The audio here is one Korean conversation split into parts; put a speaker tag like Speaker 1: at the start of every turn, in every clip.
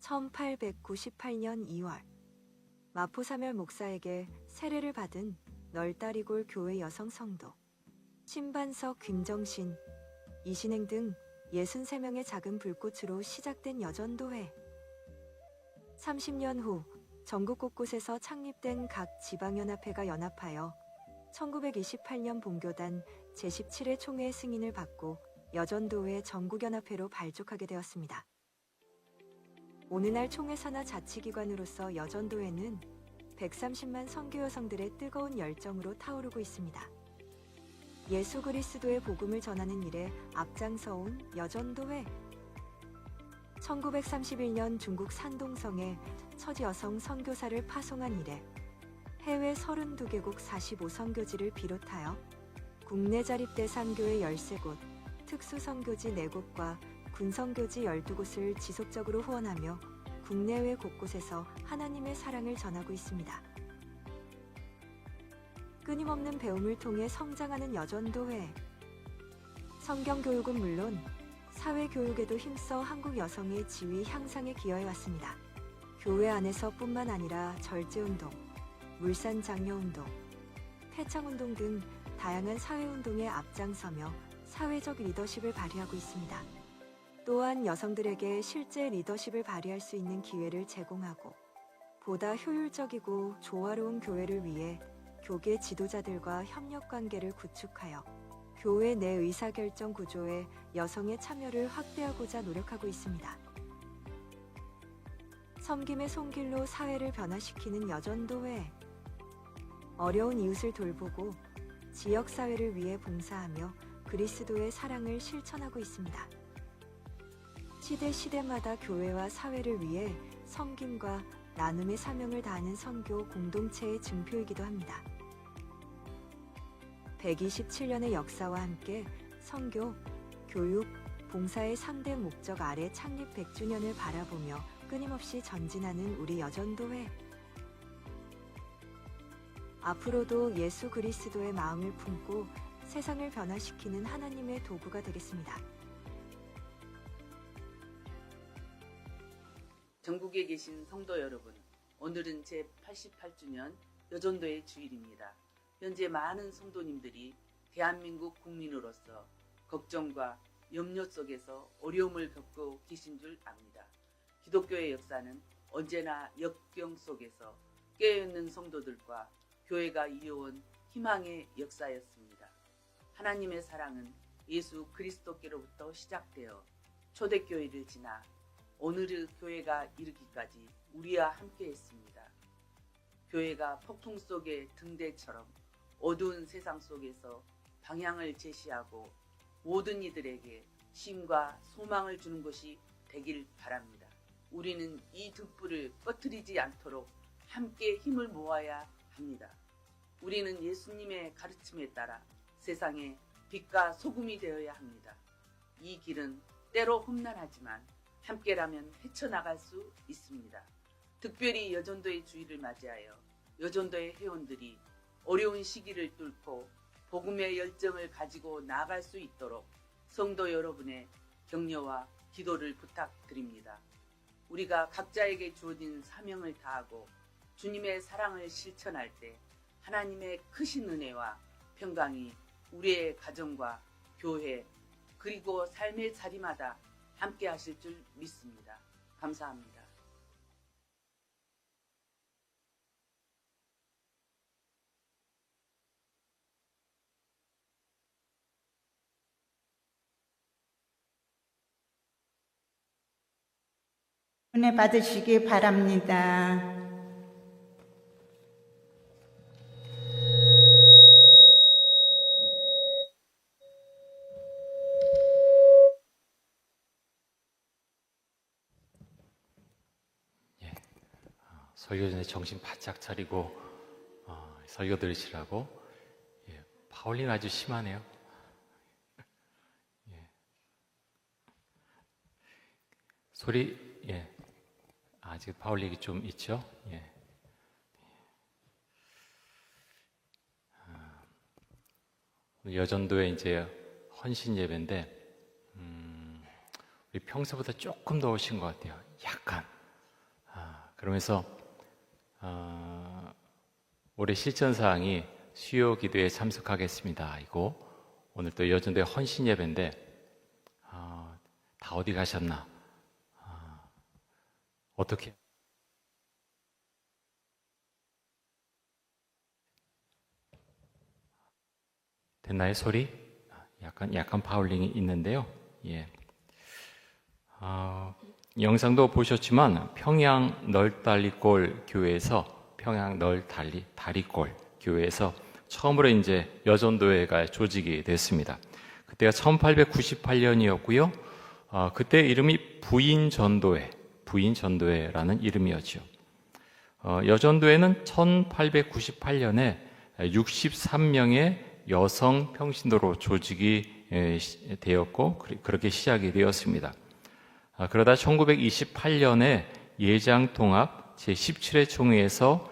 Speaker 1: 1898년 2월 마포사멸 목사에게 세례를 받은 널다리골 교회 여성 성도 신반석, 김정신, 이신행 등 63명의 작은 불꽃으로 시작된 여전도회. 30년 후 전국 곳곳에서 창립된 각 지방연합회가 연합하여 1928년 본교단 제17회 총회 승인을 받고 여전도회 전국연합회로 발족하게 되었습니다. 오늘날 총회 산하 자치기관으로서 여전도회는 130만 선교 여성들의 뜨거운 열정으로 타오르고 있습니다. 예수 그리스도의 복음을 전하는 일에 앞장서온 여전도회. 1931년 중국 산동성에 첫 여성 선교사를 파송한 이래 해외 32개국 45선교지를 비롯하여 국내 자립대 선교회 13곳, 특수선교지 4곳과 군선교지 12곳을 지속적으로 후원하며 국내외 곳곳에서 하나님의 사랑을 전하고 있습니다. 끊임없는 배움을 통해 성장하는 여전도회. 성경교육은 물론 사회교육에도 힘써 한국 여성의 지위 향상에 기여해왔습니다. 교회 안에서뿐만 아니라 절제운동, 물산장려운동, 태창운동 등 다양한 사회운동에 앞장서며 사회적 리더십을 발휘하고 있습니다. 또한 여성들에게 실제 리더십을 발휘할 수 있는 기회를 제공하고 보다 효율적이고 조화로운 교회를 위해 교계 지도자들과 협력관계를 구축하여 교회 내 의사결정 구조에 여성의 참여를 확대하고자 노력하고 있습니다. 섬김의 손길로 사회를 변화시키는 여전도회. 어려운 이웃을 돌보고 지역사회를 위해 봉사하며 그리스도의 사랑을 실천하고 있습니다. 시대마다 교회와 사회를 위해 섬김과 나눔의 사명을 다하는 선교 공동체의 증표이기도 합니다. 127년의 역사와 함께 선교, 교육, 봉사의 3대 목적 아래 창립 100주년을 바라보며 끊임없이 전진하는 우리 여전도회. 앞으로도 예수 그리스도의 마음을 품고 세상을 변화시키는 하나님의 도구가 되겠습니다.
Speaker 2: 전국에 계신 성도 여러분, 오늘은 제88주년 여전도의 주일입니다. 현재 많은 성도님들이 대한민국 국민으로서 걱정과 염려 속에서 어려움을 겪고 계신 줄 압니다. 기독교의 역사는 언제나 역경 속에서 깨어있는 성도들과 교회가 이어온 희망의 역사였습니다. 하나님의 사랑은 예수 그리스도께로부터 시작되어 초대교회를 지나 오늘의 교회가 이르기까지 우리와 함께 했습니다. 교회가 폭풍 속의 등대처럼 어두운 세상 속에서 방향을 제시하고 모든 이들에게 힘과 소망을 주는 것이 되길 바랍니다. 우리는 이 등불을 꺼뜨리지 않도록 함께 힘을 모아야 합니다. 우리는 예수님의 가르침에 따라 세상에 빛과 소금이 되어야 합니다. 이 길은 때로 험난하지만 함께라면 헤쳐나갈 수 있습니다. 특별히 여전도의 주일을 맞이하여 여전도의 회원들이 어려운 시기를 뚫고 복음의 열정을 가지고 나아갈 수 있도록 성도 여러분의 격려와 기도를 부탁드립니다. 우리가 각자에게 주어진 사명을 다하고 주님의 사랑을 실천할 때 하나님의 크신 은혜와 평강이 우리의 가정과 교회 그리고 삶의 자리마다 함께 하실 줄 믿습니다. 감사합니다.
Speaker 3: 은혜 받으시기 바랍니다.
Speaker 4: 설교 전에 정신 바짝 차리고 설교 들으시라고. 파울린 아주 심하네요. 소리 아직 파울린이 좀 있죠. 오늘 여전도에 이제 헌신 예배인데 우리 평소보다 조금 더 오신 것 같아요. 약간 그러면서 올해 실천사항이 수요 기도에 참석하겠습니다. 이고 오늘 또 여전도의 헌신 예배인데 다 어디 가셨나? 어떻게? 됐나요, 소리? 약간 파울링이 있는데요. 예. 영상도 보셨지만 평양 널다리골 교회에서 처음으로 이제 여전도회가 조직이 됐습니다. 그때가 1898년이었고요. 그때 이름이 부인전도회라는 이름이었죠. 여전도회는 1898년에 63명의 여성 평신도로 조직이 되었고 그렇게 시작이 되었습니다. 그러다 1928년에 예장통합 제17회 총회에서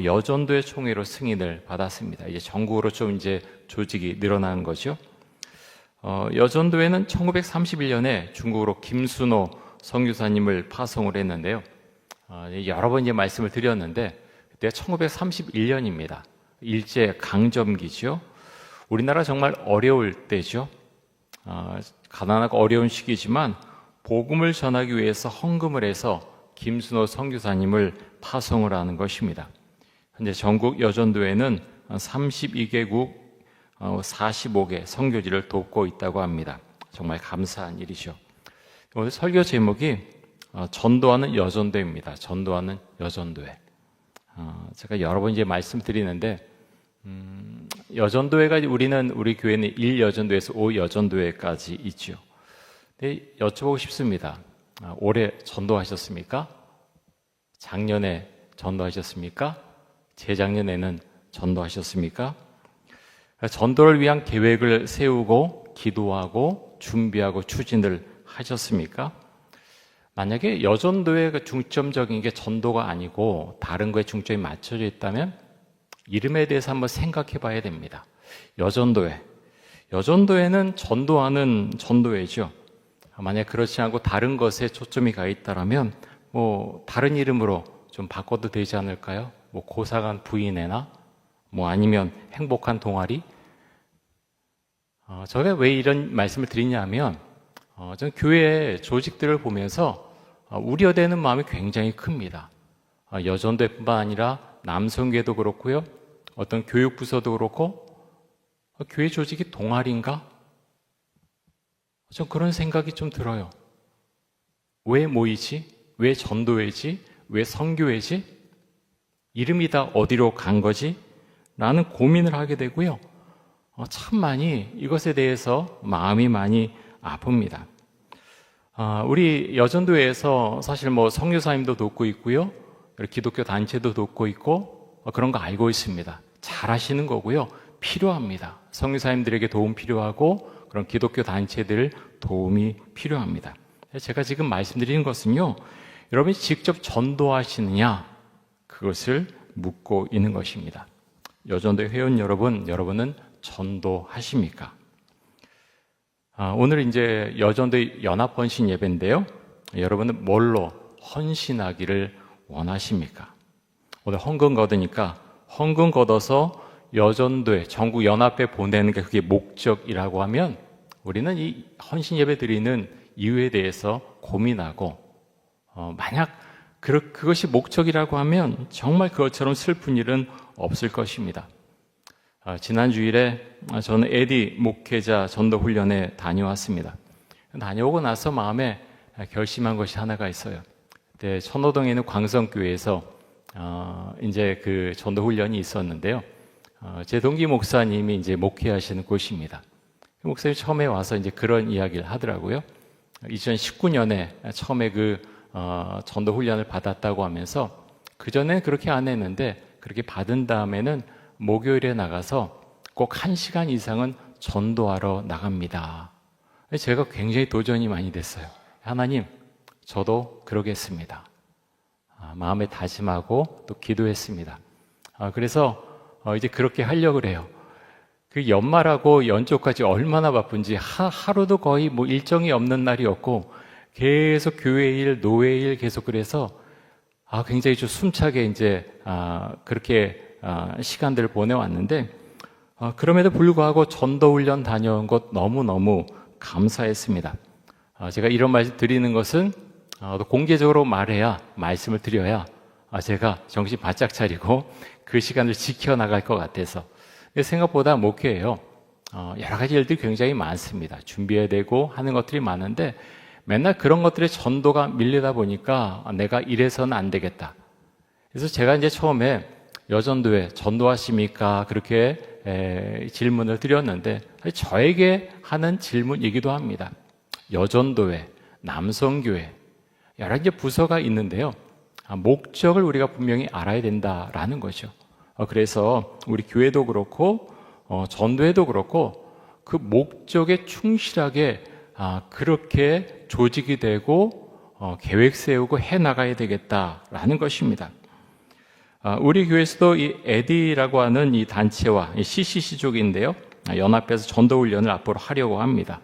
Speaker 4: 여전도회 총회로 승인을 받았습니다. 이제 전국으로 좀 이제 조직이 늘어난 거죠. 여전도회는 1931년에 중국으로 김순호 선교사님을 파송을 했는데요. 여러 번 이제 말씀을 드렸는데 그때가 1931년입니다. 일제 강점기죠. 우리나라 정말 어려울 때죠. 가난하고 어려운 시기지만 복음을 전하기 위해서 헌금을 해서 김순호 선교사님을 파송을 하는 것입니다. 현재 전국 여전도회는 32개국 45개 선교지를 돕고 있다고 합니다. 정말 감사한 일이죠. 오늘 설교 제목이 전도하는 여전도회입니다. 전도하는 여전도회. 제가 여러 번 이제 말씀드리는데 여전도회가 우리 교회는 1여전도회에서 5여전도회까지 있죠. 근데 여쭤보고 싶습니다. 올해 전도하셨습니까? 작년에 전도하셨습니까? 재작년에는 전도하셨습니까? 전도를 위한 계획을 세우고 기도하고 준비하고 추진을 하셨습니까? 만약에 여전도회가 중점적인 게 전도가 아니고 다른 거에 중점이 맞춰져 있다면 이름에 대해서 한번 생각해 봐야 됩니다. 여전도회는 전도하는 전도회죠. 만약 그렇지 않고 다른 것에 초점이 가 있다라면 다른 이름으로 좀 바꿔도 되지 않을까요? 고사간 부인회나 아니면 행복한 동아리. 제가 왜 이런 말씀을 드리냐면 저는 교회 조직들을 보면서 우려되는 마음이 굉장히 큽니다. 여전도회뿐만 아니라 남성교회도 그렇고요. 어떤 교육부서도 그렇고 교회 조직이 동아리인가? 전 그런 생각이 좀 들어요. 왜 모이지? 왜 전도회지? 왜 선교회지? 이름이 다 어디로 간 거지? 라는 고민을 하게 되고요. 참 많이 이것에 대해서 마음이 많이 아픕니다. 우리 여전도회에서 사실 선교사님도 돕고 있고요. 기독교 단체도 돕고 있고 그런 거 알고 있습니다. 잘 하시는 거고요. 필요합니다. 선교사님들에게 도움 필요하고 그런 기독교 단체들 도움이 필요합니다. 제가 지금 말씀드리는 것은요. 여러분이 직접 전도하시느냐 그것을 묻고 있는 것입니다. 여전도회 회원 여러분은 전도하십니까? 오늘 이제 여전도회 연합헌신 예배인데요. 여러분은 뭘로 헌신하기를 원하십니까? 오늘 헌금 걷으니까 헌금 걷어서 여전도회 전국 연합회 보내는 게 그게 목적이라고 하면 우리는 이 헌신 예배 드리는 이유에 대해서 고민하고 만약 그것이 목적이라고 하면 정말 그것처럼 슬픈 일은 없을 것입니다. 지난 주일에 저는 에디 목회자 전도 훈련에 다녀왔습니다. 다녀오고 나서 마음에 결심한 것이 하나가 있어요. 그때 천호동에 있는 광성교회에서 이제 그 전도 훈련이 있었는데요. 제 동기 목사님이 이제 목회하시는 곳입니다. 목사님 처음에 와서 이제 그런 이야기를 하더라고요. 2019년에 처음에 그 전도 훈련을 받았다고 하면서 그 전에 그렇게 안 했는데 그렇게 받은 다음에는 목요일에 나가서 꼭 1시간 이상은 전도하러 나갑니다. 제가 굉장히 도전이 많이 됐어요. 하나님, 저도 그러겠습니다. 마음에 다짐하고 또 기도했습니다. 그래서 이제 그렇게 하려고 그래요. 그 연말하고 연초까지 얼마나 바쁜지 하루도 거의 일정이 없는 날이 없고 계속 교회 일, 노회 일 계속 그래서 굉장히 좀 숨차게 이제 그렇게 시간들을 보내왔는데 그럼에도 불구하고 전도 훈련 다녀온 것 너무너무 감사했습니다. 제가 이런 말씀 드리는 것은 공개적으로 말해야, 말씀을 드려야 제가 정신 바짝 차리고 그 시간을 지켜나갈 것 같아서. 생각보다 목회예요. 여러 가지 일들이 굉장히 많습니다. 준비해야 되고 하는 것들이 많은데 맨날 그런 것들에 전도가 밀리다 보니까 내가 이래서는 안 되겠다. 그래서 제가 이제 처음에 여전도에 전도하십니까? 그렇게 질문을 드렸는데 저에게 하는 질문이기도 합니다. 여전도회, 남성교회 여러 이제 부서가 있는데요. 목적을 우리가 분명히 알아야 된다라는 거죠. 그래서 우리 교회도 그렇고 전도회도 그렇고 그 목적에 충실하게 그렇게 조직이 되고 계획 세우고 해나가야 되겠다라는 것입니다. 우리 교회에서도 이 에디라고 하는 이 단체와 이 CCC 쪽인데요. 연합해서 전도훈련을 앞으로 하려고 합니다.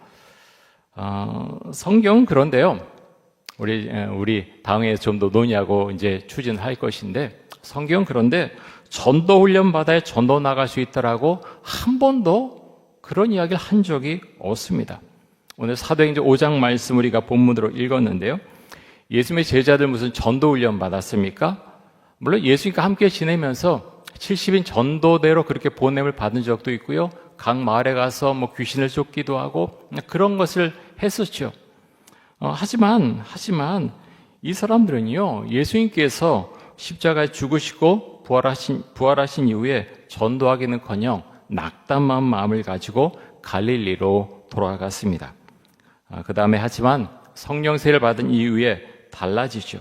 Speaker 4: 성경은 그런데요. 우리 다음에 좀 더 논의하고 이제 추진할 것인데 성경은 그런데 전도훈련 받아야 전도 나갈 수 있다라고 한 번도 그런 이야기를 한 적이 없습니다. 오늘 사도행전 5장 말씀 우리가 본문으로 읽었는데요. 예수님의 제자들 무슨 전도훈련 받았습니까? 물론 예수님과 함께 지내면서 70인 전도대로 그렇게 보냄을 받은 적도 있고요. 각 마을에 가서 귀신을 쫓기도 하고 그런 것을 했었죠. 하지만 이 사람들은요, 예수님께서 십자가에 죽으시고 부활하신 이후에 전도하기는커녕 낙담한 마음을 가지고 갈릴리로 돌아갔습니다. 그 다음에 하지만 성령세를 받은 이후에 달라지죠.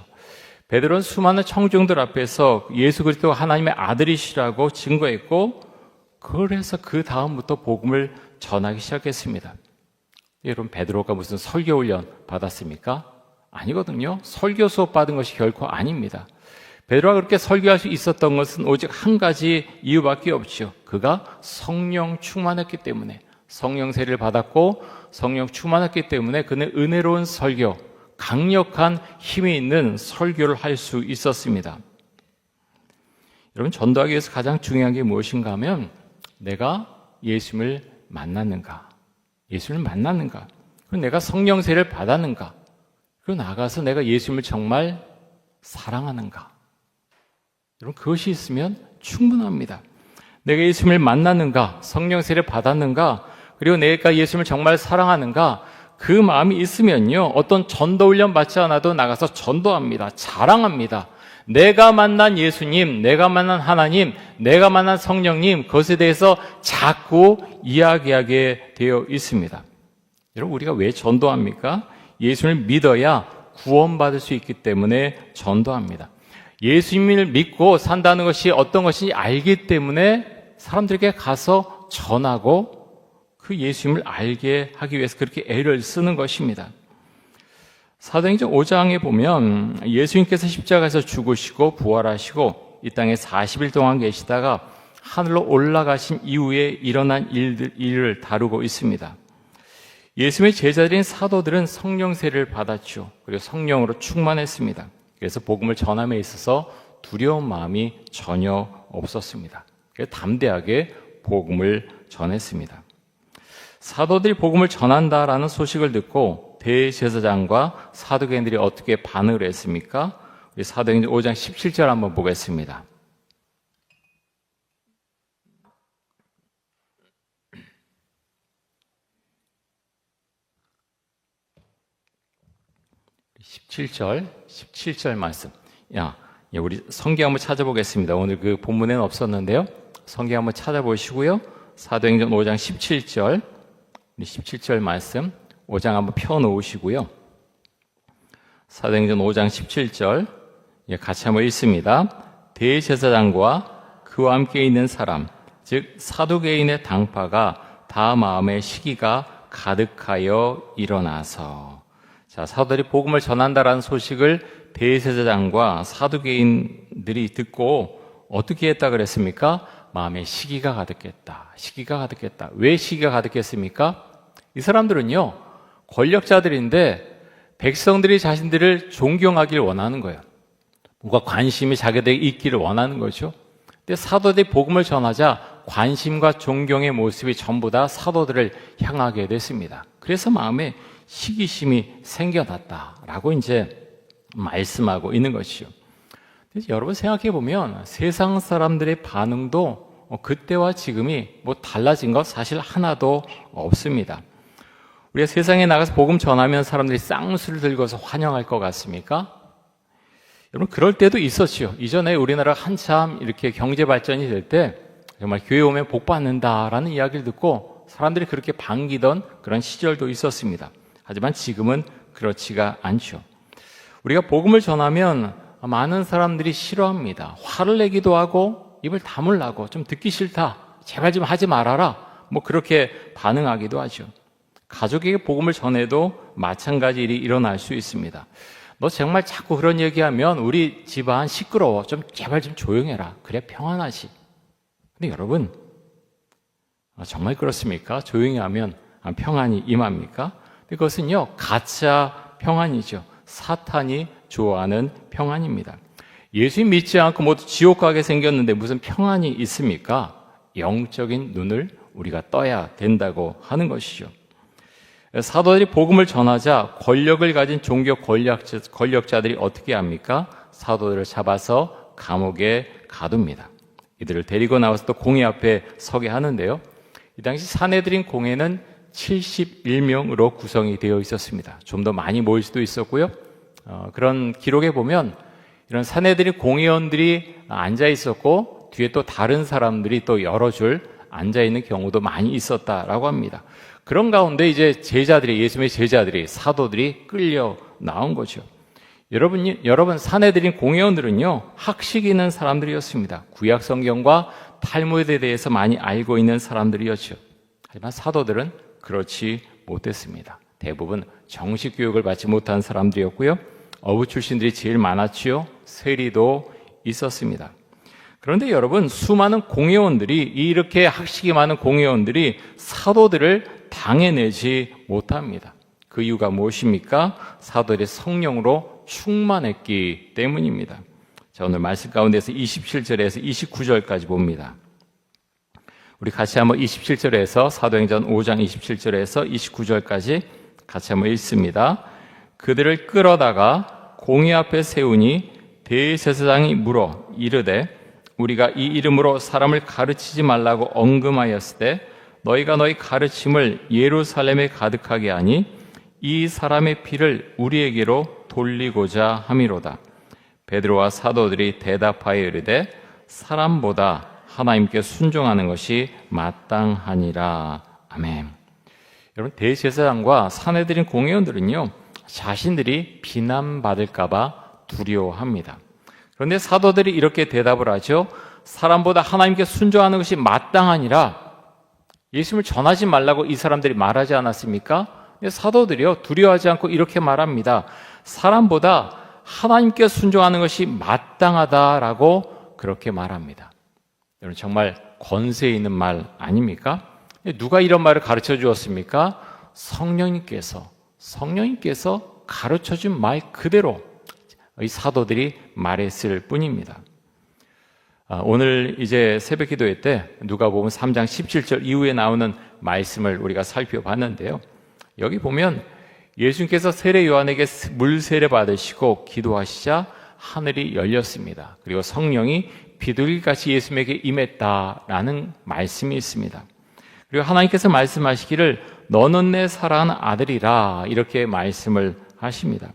Speaker 4: 베드로는 수많은 청중들 앞에서 예수 그리스도가 하나님의 아들이시라고 증거했고 그래서 그 다음부터 복음을 전하기 시작했습니다. 여러분 베드로가 무슨 설교훈련 받았습니까? 아니거든요. 설교 수업 받은 것이 결코 아닙니다. 베드로가 그렇게 설교할 수 있었던 것은 오직 한 가지 이유밖에 없죠. 그가 성령 충만했기 때문에 성령 세례를 받았고 성령 충만했기 때문에 그는 은혜로운 설교, 강력한 힘이 있는 설교를 할 수 있었습니다. 여러분 전도하기 위해서 가장 중요한 게 무엇인가 하면 내가 예수님을 만났는가, 그리고 내가 성령 세례를 받았는가, 그리고 나가서 내가 예수님을 정말 사랑하는가. 여러분 그것이 있으면 충분합니다. 내가 예수님을 만났는가, 성령 세례를 받았는가, 그리고 내가 예수님을 정말 사랑하는가, 그 마음이 있으면요, 어떤 전도 훈련 받지 않아도 나가서 전도합니다. 자랑합니다. 내가 만난 예수님, 내가 만난 하나님, 내가 만난 성령님, 그것에 대해서 자꾸 이야기하게 되어 있습니다. 여러분 우리가 왜 전도합니까? 예수님을 믿어야 구원받을 수 있기 때문에 전도합니다. 예수님을 믿고 산다는 것이 어떤 것인지 알기 때문에 사람들에게 가서 전하고 그 예수님을 알게 하기 위해서 그렇게 애를 쓰는 것입니다. 사도행전 5장에 보면 예수님께서 십자가에서 죽으시고 부활하시고 이 땅에 40일 동안 계시다가 하늘로 올라가신 이후에 일어난 일을 다루고 있습니다. 예수님의 제자들인 사도들은 성령 세례를 받았죠. 그리고 성령으로 충만했습니다. 그래서 복음을 전함에 있어서 두려운 마음이 전혀 없었습니다. 그래서 담대하게 복음을 전했습니다. 사도들이 복음을 전한다라는 소식을 듣고 대제사장과 사두개인들이 어떻게 반응을 했습니까? 우리 사도행전 5장 17절 한번 보겠습니다. (17절) 17절 말씀. 우리 성경 한번 찾아보겠습니다. 오늘 그 본문에는 없었는데요. 성경 한번 찾아보시고요. 사도행전 5장 17절, 17절 말씀 5장 한번 펴놓으시고요. 사도행전 5장 17절 같이 한번 읽습니다. 대제사장과 그와 함께 있는 사람, 즉 사두개인의 당파가 다 마음의 시기가 가득하여 일어나서. 자, 사도들이 복음을 전한다라는 소식을 대제사장과 사두개인들이 듣고 어떻게 했다 그랬습니까? 마음에 시기가 가득했다. 시기가 가득했다. 왜 시기가 가득했습니까? 이 사람들은요, 권력자들인데 백성들이 자신들을 존경하길 원하는 거예요. 뭔가 관심이 자기들에게 있기를 원하는 거죠. 근데 사도들이 복음을 전하자 관심과 존경의 모습이 전부 다 사도들을 향하게 됐습니다. 그래서 마음에 시기심이 생겨났다라고 이제 말씀하고 있는 것이죠. 여러분 생각해 보면 세상 사람들의 반응도 그때와 지금이 뭐 달라진 것 사실 하나도 없습니다. 우리가 세상에 나가서 복음 전하면 사람들이 쌍수를 들고서 환영할 것 같습니까? 여러분 그럴 때도 있었죠. 이전에 우리나라가 한참 이렇게 경제 발전이 될 때 정말 교회 오면 복 받는다라는 이야기를 듣고 사람들이 그렇게 반기던 그런 시절도 있었습니다. 하지만 지금은 그렇지가 않죠. 우리가 복음을 전하면 많은 사람들이 싫어합니다. 화를 내기도 하고 입을 다물라고 좀 듣기 싫다. 제발 좀 하지 말아라. 뭐 그렇게 반응하기도 하죠. 가족에게 복음을 전해도 마찬가지 일이 일어날 수 있습니다. 너 정말 자꾸 그런 얘기하면 우리 집안 시끄러워. 좀 제발 좀 조용해라. 그래 평안하지. 근데 여러분 정말 그렇습니까? 조용히 하면 평안이 임합니까? 그것은요 가짜 평안이죠. 사탄이 좋아하는 평안입니다. 예수 믿지 않고 모두 지옥 가게 생겼는데 무슨 평안이 있습니까? 영적인 눈을 우리가 떠야 된다고 하는 것이죠. 사도들이 복음을 전하자 권력을 가진 종교 권력자들이 어떻게 합니까? 사도들을 잡아서 감옥에 가둡니다. 이들을 데리고 나와서 또 공회 앞에 서게 하는데요. 이 당시 사내들인 공회는 71명으로 구성이 되어 있었습니다. 좀 더 많이 모일 수도 있었고요. 그런 기록에 보면 이런 사내들인 공회원들이 앉아 있었고 뒤에 또 다른 사람들이 또 여러 줄 앉아 있는 경우도 많이 있었다라고 합니다. 그런 가운데 이제 제자들이 예수님의 제자들이 사도들이 끌려 나온 거죠. 여러분 사내들인 공회원들은요 학식 있는 사람들이었습니다. 구약 성경과 탈무드에 대해서 많이 알고 있는 사람들이었죠. 하지만 사도들은 그렇지 못했습니다. 대부분 정식 교육을 받지 못한 사람들이었고요. 어부 출신들이 제일 많았지요. 세리도 있었습니다. 그런데 여러분 수많은 공회원들이 이렇게 학식이 많은 공회원들이 사도들을 당해내지 못합니다. 그 이유가 무엇입니까? 사도들이 성령으로 충만했기 때문입니다. 자, 오늘 말씀 가운데서 27절에서 29절까지 봅니다. 우리 같이 한번 27절에서 사도행전 5장 27절에서 29절까지 같이 한번 읽습니다. 그들을 끌어다가 공회 앞에 세우니 대제사장이 물어 이르되 우리가 이 이름으로 사람을 가르치지 말라고 언금하였을 때 너희가 너희 가르침을 예루살렘에 가득하게 하니 이 사람의 피를 우리에게로 돌리고자 함이로다. 베드로와 사도들이 대답하여 이르되 사람보다 하나님께 순종하는 것이 마땅하니라. 아멘. 여러분 대제사장과 사내들인 공회원들은요 자신들이 비난받을까봐 두려워합니다. 그런데 사도들이 이렇게 대답을 하죠. 사람보다 하나님께 순종하는 것이 마땅하니라. 예수님을 전하지 말라고 이 사람들이 말하지 않았습니까? 근데 사도들이요 두려워하지 않고 이렇게 말합니다. 사람보다 하나님께 순종하는 것이 마땅하다라고 그렇게 말합니다. 여러분 정말 권세 있는 말 아닙니까? 누가 이런 말을 가르쳐 주었습니까? 성령님께서 가르쳐 준 말 그대로 이 사도들이 말했을 뿐입니다. 오늘 이제 새벽 기도회 때 누가복음 3장 17절 이후에 나오는 말씀을 우리가 살펴봤는데요. 여기 보면 예수님께서 세례 요한에게 물 세례 받으시고 기도하시자 하늘이 열렸습니다. 그리고 성령이 비둘기같이 예수님에게 임했다라는 말씀이 있습니다. 그리고 하나님께서 말씀하시기를 너는 내 사랑하는 아들이라 이렇게 말씀을 하십니다.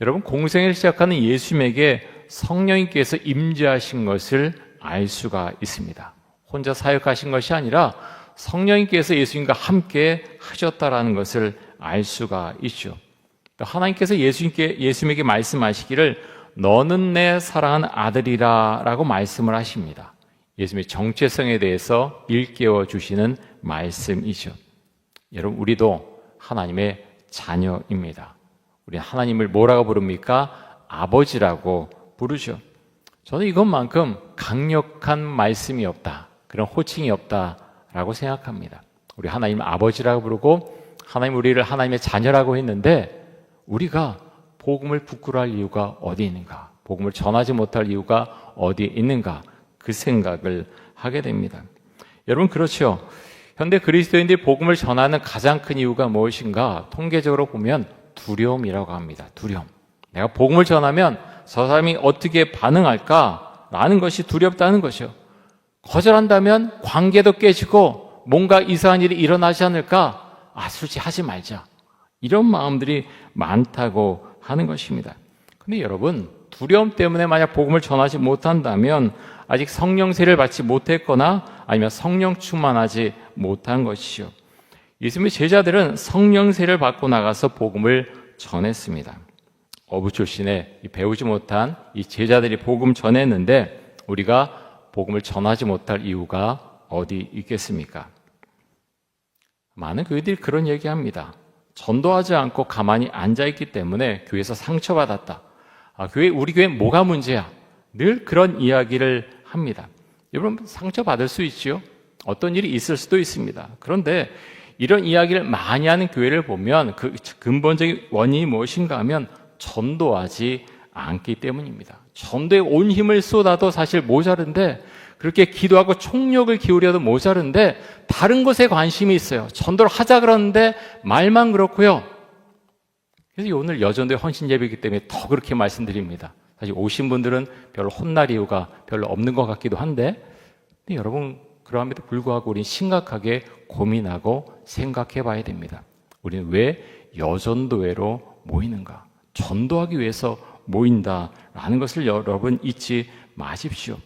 Speaker 4: 여러분 공생을 시작하는 예수님에게 성령님께서 임재하신 것을 알 수가 있습니다. 혼자 사역하신 것이 아니라 성령님께서 예수님과 함께 하셨다라는 것을 알 수가 있죠. 하나님께서 예수님에게 말씀하시기를 너는 내 사랑하는 아들이라 라고 말씀을 하십니다. 예수님의 정체성에 대해서 일깨워 주시는 말씀이죠. 여러분 우리도 하나님의 자녀입니다. 우리 하나님을 뭐라고 부릅니까? 아버지라고 부르죠. 저는 이것만큼 강력한 말씀이 없다. 그런 호칭이 없다라고 생각합니다. 우리 하나님 아버지라고 부르고 하나님 우리를 하나님의 자녀라고 했는데 우리가 복음을 부끄러워할 이유가 어디 있는가? 복음을 전하지 못할 이유가 어디에 있는가? 그 생각을 하게 됩니다. 여러분 그렇죠? 현대 그리스도인들이 복음을 전하는 가장 큰 이유가 무엇인가? 통계적으로 보면 두려움이라고 합니다. 두려움. 내가 복음을 전하면 저 사람이 어떻게 반응할까? 라는 것이 두렵다는 것이요. 거절한다면 관계도 깨지고 뭔가 이상한 일이 일어나지 않을까? 솔직히 하지 말자. 이런 마음들이 많다고 하는 것입니다. 근데 여러분, 두려움 때문에 만약 복음을 전하지 못한다면 아직 성령세를 받지 못했거나 아니면 성령 충만하지 못한 것이죠. 예수님의 제자들은 성령세를 받고 나가서 복음을 전했습니다. 어부 출신의 배우지 못한 이 제자들이 복음 전했는데 우리가 복음을 전하지 못할 이유가 어디 있겠습니까? 많은 교회들이 그런 얘기합니다. 전도하지 않고 가만히 앉아있기 때문에 교회에서 상처받았다. 우리 교회 뭐가 문제야? 늘 그런 이야기를 합니다. 여러분 상처받을 수 있지요? 어떤 일이 있을 수도 있습니다. 그런데 이런 이야기를 많이 하는 교회를 보면 그 근본적인 원인이 무엇인가 하면 전도하지 않기 때문입니다. 전도에 온 힘을 쏟아도 사실 모자른데 그렇게 기도하고 총력을 기울여도 모자른데 다른 것에 관심이 있어요. 전도를 하자 그러는데 말만 그렇고요. 그래서 오늘 여전도의 헌신 예배이기 때문에 더 그렇게 말씀드립니다. 사실 오신 분들은 별로 혼날 이유가 별로 없는 것 같기도 한데 근데 여러분 그러함에도 불구하고 우리는 심각하게 고민하고 생각해 봐야 됩니다. 우리는 왜 여전도회로 모이는가? 전도하기 위해서 모인다라는 것을 여러분 잊지 마십시오.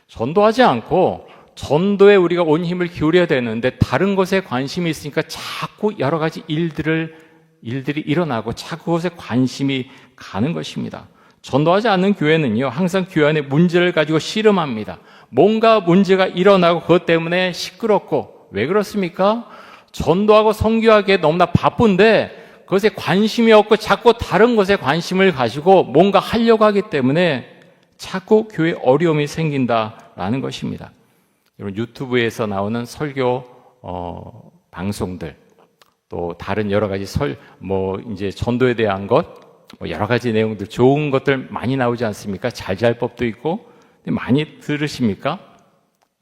Speaker 4: 전도하지 않고 전도에 우리가 온 힘을 기울여야 되는데 다른 것에 관심이 있으니까 자꾸 여러 가지 일들이 일어나고 자꾸 그것에 관심이 가는 것입니다. 전도하지 않는 교회는요, 항상 교회 안에 문제를 가지고 씨름합니다. 뭔가 문제가 일어나고 그것 때문에 시끄럽고, 왜 그렇습니까? 전도하고 선교하기에 너무나 바쁜데 그것에 관심이 없고 자꾸 다른 것에 관심을 가지고 뭔가 하려고 하기 때문에 자꾸 교회에 어려움이 생긴다라는 것입니다. 여러분 유튜브에서 나오는 설교 방송들 또 다른 여러 가지 이제 전도에 대한 것 여러 가지 내용들 좋은 것들 많이 나오지 않습니까? 잘잘법도 있고 많이 들으십니까?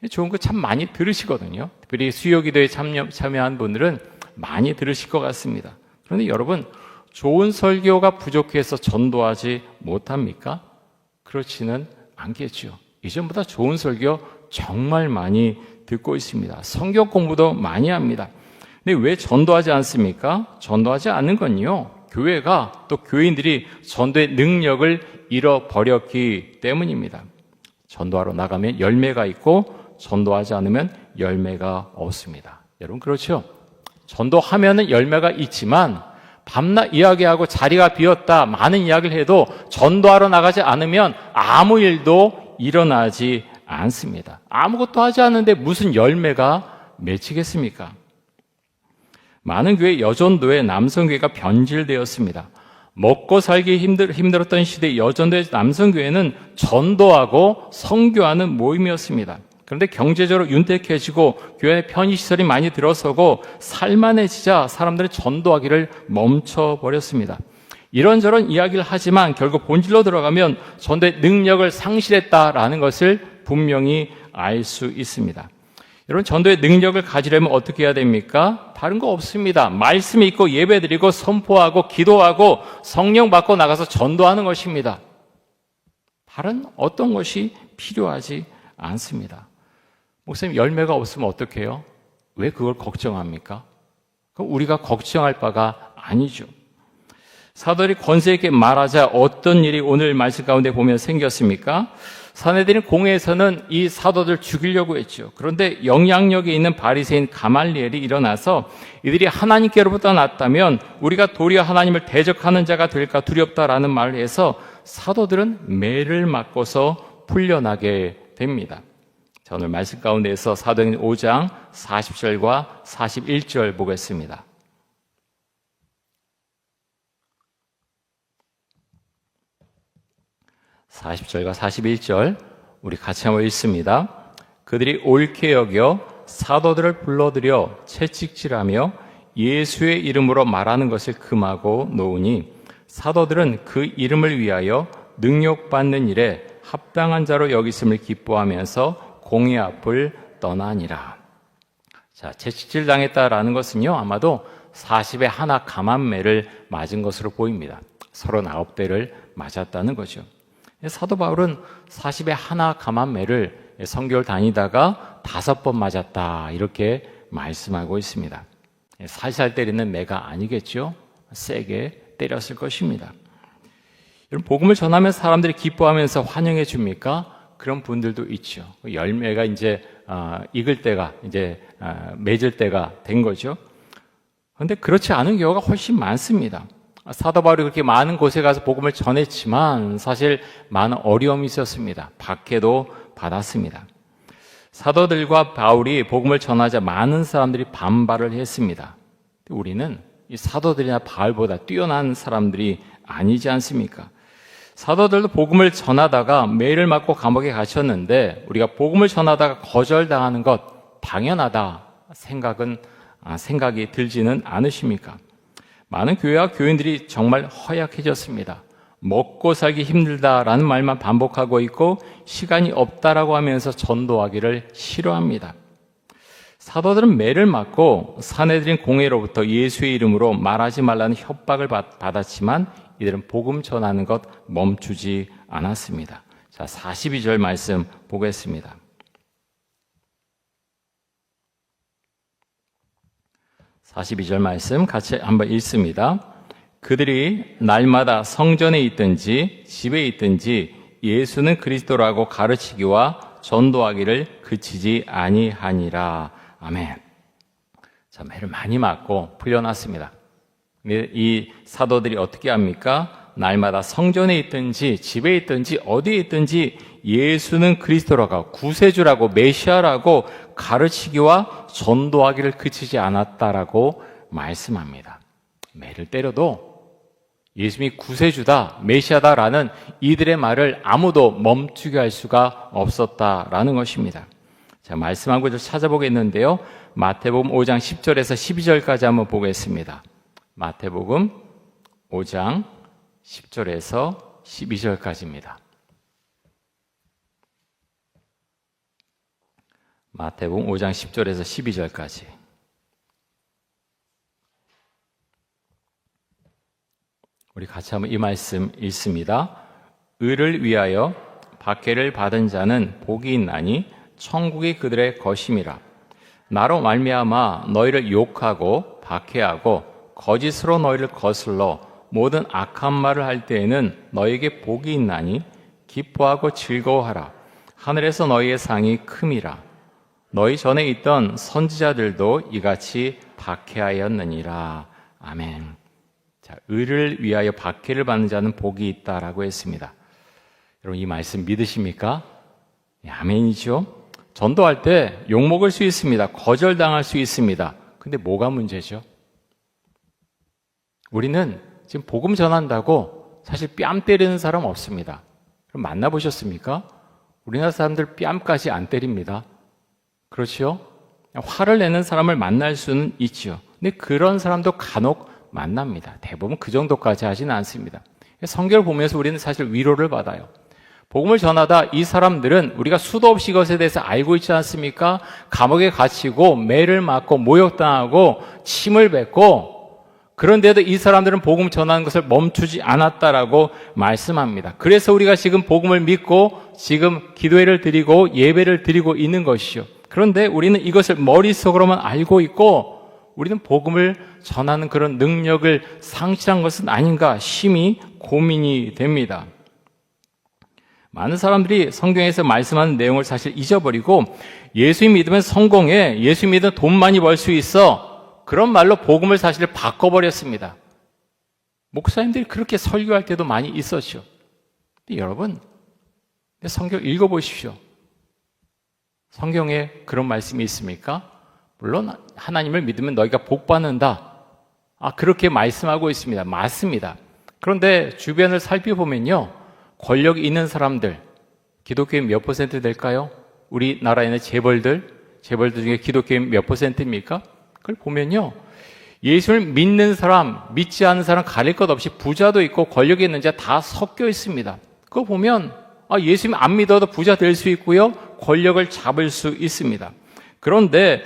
Speaker 4: 좋은 거 참 많이 들으시거든요. 특별히 수요기도에 참여한 분들은 많이 들으실 것 같습니다. 그런데 여러분 좋은 설교가 부족해서 전도하지 못합니까? 그렇지는 않겠죠. 이전보다 좋은 설교 정말 많이 듣고 있습니다. 성경 공부도 많이 합니다. 근데 왜 전도하지 않습니까? 전도하지 않는 건요, 교회가 또 교인들이 전도의 능력을 잃어버렸기 때문입니다. 전도하러 나가면 열매가 있고 전도하지 않으면 열매가 없습니다. 여러분 그렇죠? 전도하면은 열매가 있지만 밤낮 이야기하고 자리가 비었다 많은 이야기를 해도 전도하러 나가지 않으면 아무 일도 일어나지 않습니다. 아무것도 하지 않는데 무슨 열매가 맺히겠습니까? 많은 교회 여전도에 남성교회가 변질되었습니다. 먹고 살기 힘들었던 시대의 여전도의 남성교회는 전도하고 선교하는 모임이었습니다. 그런데 경제적으로 윤택해지고 교회 안에 편의시설이 많이 들어서고 살만해지자 사람들은 전도하기를 멈춰버렸습니다. 이런저런 이야기를 하지만 결국 본질로 들어가면 전도의 능력을 상실했다라는 것을 분명히 알 수 있습니다. 여러분 전도의 능력을 가지려면 어떻게 해야 됩니까? 다른 거 없습니다. 말씀 읽고 예배드리고 선포하고 기도하고 성령 받고 나가서 전도하는 것입니다. 다른 어떤 것이 필요하지 않습니다. 목사님 열매가 없으면 어떻게 해요? 왜 그걸 걱정합니까? 그럼 우리가 걱정할 바가 아니죠. 사도들이 권세 있게 말하자 어떤 일이 오늘 말씀 가운데 보면 생겼습니까? 사내들인 공회에서는 이 사도들 죽이려고 했죠. 그런데 영향력이 있는 바리새인 가말리엘이 일어나서 이들이 하나님께로부터 났다면 우리가 도리어 하나님을 대적하는 자가 될까 두렵다라는 말을 해서 사도들은 매를 맞고서 풀려나게 됩니다. 자, 오늘 말씀 가운데에서 사도행전 5장 40절과 41절 보겠습니다. (40절과 41절) 우리 같이 한번 읽습니다. 그들이 옳게 여겨 사도들을 불러들여 채찍질하며 예수의 이름으로 말하는 것을 금하고 놓으니 사도들은 그 이름을 위하여 능욕받는 일에 합당한 자로 여기심을 기뻐하면서 공의 앞을 떠나니라. 자, 채찍질 당했다라는 것은요, 아마도 40에 하나 감한매를 맞은 것으로 보입니다. 39대를 맞았다는 거죠. 사도 바울은 40에 하나 감한매를 선교를 다니다가 5번 맞았다, 이렇게 말씀하고 있습니다. 살살 때리는 매가 아니겠죠? 세게 때렸을 것입니다. 여러분, 복음을 전하면 사람들이 기뻐하면서 환영해 줍니까? 그런 분들도 있죠. 열매가 이제 익을 때가 이제 맺을 때가 된 거죠. 그런데 그렇지 않은 경우가 훨씬 많습니다. 사도 바울이 그렇게 많은 곳에 가서 복음을 전했지만 사실 많은 어려움이 있었습니다. 박해도 받았습니다. 사도들과 바울이 복음을 전하자 많은 사람들이 반발을 했습니다. 우리는 이 사도들이나 바울보다 뛰어난 사람들이 아니지 않습니까? 사도들도 복음을 전하다가 매를 맞고 감옥에 갇혔는데 우리가 복음을 전하다가 거절당하는 것 당연하다 생각이 들지는 않으십니까? 많은 교회와 교인들이 정말 허약해졌습니다. 먹고 살기 힘들다라는 말만 반복하고 있고 시간이 없다라고 하면서 전도하기를 싫어합니다. 사도들은 매를 맞고 사내들인 공회로부터 예수의 이름으로 말하지 말라는 협박을 받았지만 이들은 복음 전하는 것 멈추지 않았습니다. 자, 42절 말씀 보겠습니다. 42절 말씀 같이 한번 읽습니다. 그들이 날마다 성전에 있든지 집에 있든지 예수는 그리스도라고 가르치기와 전도하기를 그치지 아니하니라. 아멘. 자, 매를 많이 맞고 풀려났습니다. 이 사도들이 어떻게 합니까? 날마다 성전에 있든지 집에 있든지 어디에 있든지 예수는 그리스도라고 구세주라고 메시아라고 가르치기와 전도하기를 그치지 않았다라고 말씀합니다. 매를 때려도 예수님이 구세주다, 메시아다라는 이들의 말을 아무도 멈추게 할 수가 없었다라는 것입니다. 자, 말씀한 구절 찾아보겠는데요. 마태복음 5장 10절에서 12절까지 한번 보겠습니다. 마태복음 5장 10절에서 12절까지입니다. 마태복음 5장 10절에서 12절까지. 우리 같이 한번 이 말씀 읽습니다. 의를 위하여 박해를 받은 자는 복이 있나니 천국이 그들의 것임이라. 나로 말미암아 너희를 욕하고 박해하고 거짓으로 너희를 거슬러 모든 악한 말을 할 때에는 너희에게 복이 있나니 기뻐하고 즐거워하라. 하늘에서 너희의 상이 큼이라. 너희 전에 있던 선지자들도 이같이 박해하였느니라. 아멘. 자, 의를 위하여 박해를 받는 자는 복이 있다라고 했습니다. 여러분, 이 말씀 믿으십니까? 아멘이죠. 전도할 때 욕먹을 수 있습니다. 거절당할 수 있습니다. 근데 뭐가 문제죠? 우리는 지금 복음 전한다고 사실 뺨 때리는 사람 없습니다. 그럼 만나보셨습니까? 우리나라 사람들 뺨까지 안 때립니다. 그렇죠? 화를 내는 사람을 만날 수는 있죠. 근데 그런 사람도 간혹 만납니다. 대부분 그 정도까지 하지는 않습니다. 성경을 보면서 우리는 사실 위로를 받아요. 복음을 전하다 이 사람들은 우리가 수도 없이 이것에 대해서 알고 있지 않습니까? 감옥에 갇히고 매를 맞고 모욕당하고 침을 뱉고 그런데도 이 사람들은 복음 전하는 것을 멈추지 않았다라고 말씀합니다. 그래서 우리가 지금 복음을 믿고 지금 기도회를 드리고 예배를 드리고 있는 것이죠. 그런데 우리는 이것을 머릿속으로만 알고 있고 우리는 복음을 전하는 그런 능력을 상실한 것은 아닌가 심히 고민이 됩니다. 많은 사람들이 성경에서 말씀하는 내용을 사실 잊어버리고 예수 믿으면 성공해, 예수 믿으면 돈 많이 벌 수 있어, 그런 말로 복음을 사실 바꿔버렸습니다. 목사님들이 그렇게 설교할 때도 많이 있었죠. 근데 여러분, 성경 읽어보십시오. 성경에 그런 말씀이 있습니까? 물론 하나님을 믿으면 너희가 복 받는다. 그렇게 말씀하고 있습니다. 맞습니다. 그런데 주변을 살펴보면요, 권력이 있는 사람들, 기독교인 몇 퍼센트 될까요? 우리나라에는 재벌들 중에 기독교인 몇 퍼센트입니까? 그걸 보면요, 예수를 믿는 사람, 믿지 않는 사람 가릴 것 없이 부자도 있고 권력이 있는 자 다 섞여 있습니다. 그거 보면 예수님 안 믿어도 부자 될 수 있고요. 권력을 잡을 수 있습니다. 그런데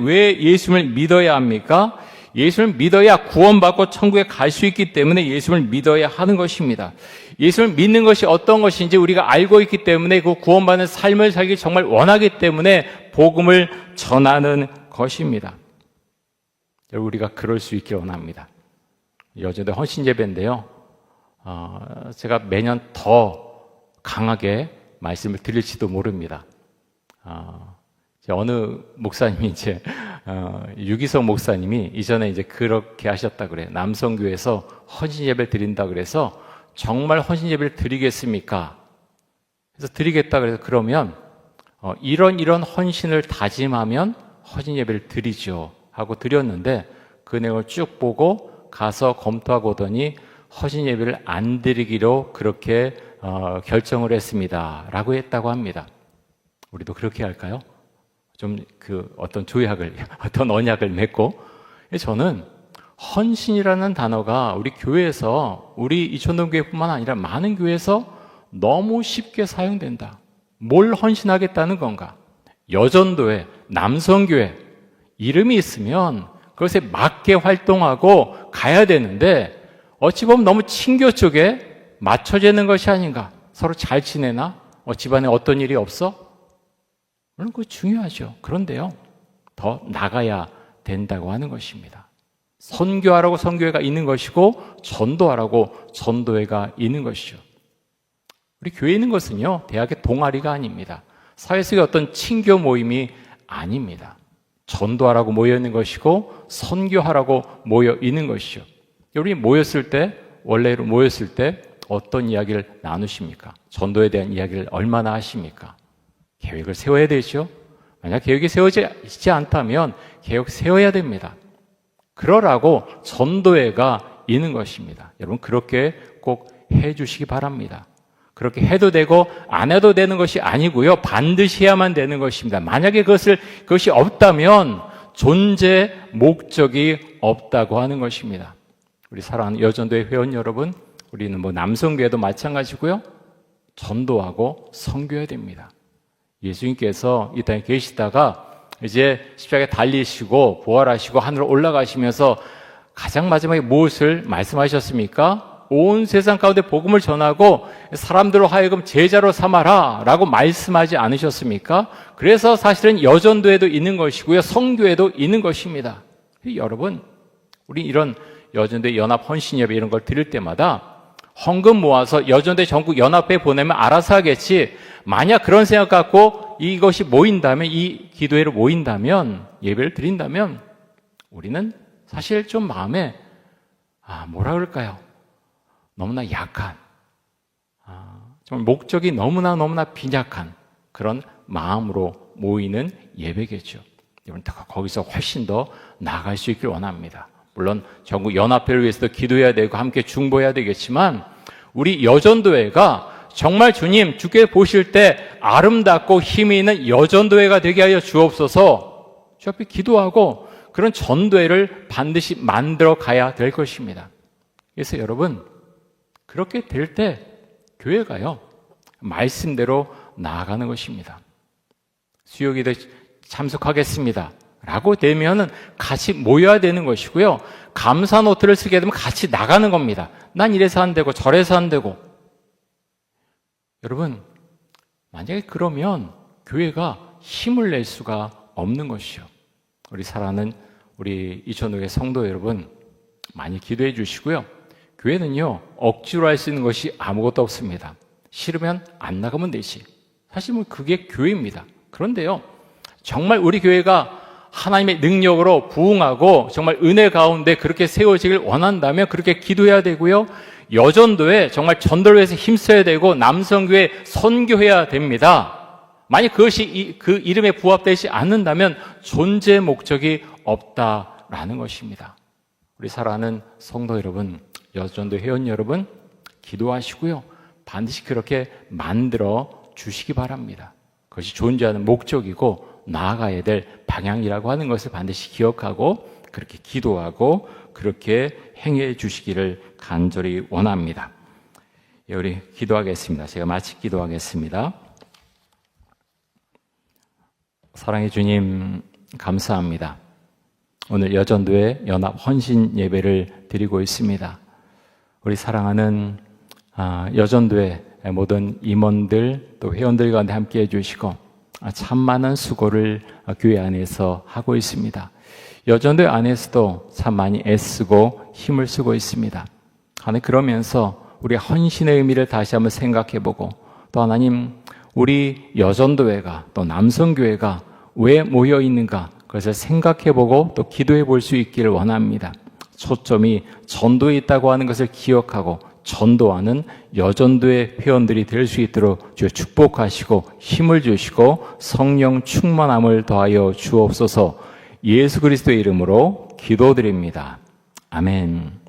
Speaker 4: 왜 예수님을 믿어야 합니까? 예수님을 믿어야 구원받고 천국에 갈 수 있기 때문에 예수님을 믿어야 하는 것입니다. 예수님을 믿는 것이 어떤 것인지 우리가 알고 있기 때문에 그 구원받는 삶을 살기 정말 원하기 때문에 복음을 전하는 것입니다. 여러분, 우리가 그럴 수 있길 원합니다. 여전히 헌신예배인데요. 제가 매년 더 강하게 말씀을 드릴지도 모릅니다. 어느 목사님이 유기성 목사님이 이전에 그렇게 하셨다 그래요. 남성교회에서 헌신예배를 드린다 그래서 정말 헌신예배를 드리겠습니까? 그래서 드리겠다 그래서 그러면 이런 헌신을 다짐하면 헌신예배를 드리죠 하고 드렸는데 그 내용을 쭉 보고 가서 검토하고 오더니 헌신예배를 안 드리기로 그렇게 결정을 했습니다 라고 했다고 합니다. 우리도 그렇게 할까요? 좀 어떤 조약을, 어떤 언약을 맺고. 저는 헌신이라는 단어가 우리 교회에서, 우리 이촌동교회뿐만 아니라 많은 교회에서 너무 쉽게 사용된다. 뭘 헌신하겠다는 건가? 여전도회, 남성교회, 이름이 있으면 그것에 맞게 활동하고 가야 되는데 어찌 보면 너무 친교 쪽에 맞춰지는 것이 아닌가? 서로 잘 지내나? 집안에 어떤 일이 없어? 물론 그거 중요하죠. 그런데요, 더 나가야 된다고 하는 것입니다. 선교하라고 선교회가 있는 것이고 전도하라고 전도회가 있는 것이죠. 우리 교회에 있는 것은요, 대학의 동아리가 아닙니다. 사회 속의 어떤 친교 모임이 아닙니다. 전도하라고 모여 있는 것이고 선교하라고 모여 있는 것이죠. 우리 모였을 때, 원래로 모였을 때 어떤 이야기를 나누십니까? 전도에 대한 이야기를 얼마나 하십니까? 계획을 세워야 되죠. 만약 계획이 세워지지 않다면 계획 세워야 됩니다. 그러라고 전도회가 있는 것입니다. 여러분, 그렇게 꼭 해주시기 바랍니다. 그렇게 해도 되고 안 해도 되는 것이 아니고요, 반드시 해야만 되는 것입니다. 만약에 그것이 없다면 존재 목적이 없다고 하는 것입니다. 우리 사랑하는 여전도회 회원 여러분, 우리는 남성교회도 마찬가지고요, 전도하고 선교해야 됩니다. 예수님께서 이 땅에 계시다가 이제 십자가에 달리시고 부활하시고 하늘로 올라가시면서 가장 마지막에 무엇을 말씀하셨습니까? 온 세상 가운데 복음을 전하고 사람들로 하여금 제자로 삼아라 라고 말씀하지 않으셨습니까? 그래서 사실은 여전도에도 있는 것이고요, 성교에도 있는 것입니다. 여러분, 우리 이런 여전도회 연합 헌신예배 이런 걸 드릴 때마다 헌금 모아서 여전도회 전국 연합회에 보내면 알아서 하겠지, 만약 그런 생각 갖고 이것이 모인다면, 이 기도회로 모인다면, 예배를 드린다면 우리는 사실 좀 마음에 뭐라 그럴까요? 너무나 약한, 정말 목적이 너무나 빈약한 그런 마음으로 모이는 예배겠죠. 여러분, 거기서 훨씬 더 나아갈 수 있길 원합니다. 물론 전국 연합회를 위해서도 기도해야 되고 함께 중보해야 되겠지만, 우리 여전도회가 정말 주께 보실 때 아름답고 힘이 있는 여전도회가 되게 하여 주옵소서, 주 앞에 기도하고 그런 전도회를 반드시 만들어 가야 될 것입니다. 그래서 여러분, 그렇게 될 때 교회가요, 말씀대로 나아가는 것입니다. 수요기도에 참석하겠습니다 라고 되면은 같이 모여야 되는 것이고요, 감사 노트를 쓰게 되면 같이 나가는 겁니다. 난 이래서 안 되고 저래서 안 되고. 여러분, 만약에 그러면 교회가 힘을 낼 수가 없는 것이죠. 우리 사랑하는 우리 이천호의 성도 여러분, 많이 기도해 주시고요, 교회는요, 억지로 할 수 있는 것이 아무것도 없습니다. 싫으면 안 나가면 되지. 사실 그게 교회입니다. 그런데요, 정말 우리 교회가 하나님의 능력으로 부흥하고 정말 은혜 가운데 그렇게 세워지길 원한다면 그렇게 기도해야 되고요, 여전도에 정말 전도를 위해서 힘써야 되고 남성교회 선교해야 됩니다. 만약 그것이 그 이름에 부합되지 않는다면 존재 목적이 없다라는 것입니다. 우리 사랑하는 성도 여러분, 여전도 회원 여러분, 기도하시고요, 반드시 그렇게 만들어 주시기 바랍니다. 그것이 존재하는 목적이고 나아가야 될 방향이라고 하는 것을 반드시 기억하고 그렇게 기도하고 그렇게 행해 주시기를 간절히 원합니다. 예, 우리 기도하겠습니다. 제가 마치 기도하겠습니다. 사랑의 주님, 감사합니다. 오늘 여전도의 연합 헌신 예배를 드리고 있습니다. 우리 사랑하는 여전도의 모든 임원들 또 회원들 가운데 함께 해주시고 참 많은 수고를 교회 안에서 하고 있습니다. 여전도회 안에서도 참 많이 애쓰고 힘을 쓰고 있습니다. 하나님, 그러면서 우리 헌신의 의미를 다시 한번 생각해보고 또 하나님, 우리 여전도회가 또 남성교회가 왜 모여 있는가 그것을 생각해보고 또 기도해볼 수 있기를 원합니다. 초점이 전도에 있다고 하는 것을 기억하고 전도하는 여전도의 회원들이 될 수 있도록 주여 축복하시고 힘을 주시고 성령 충만함을 더하여 주옵소서. 예수 그리스도의 이름으로 기도드립니다. 아멘.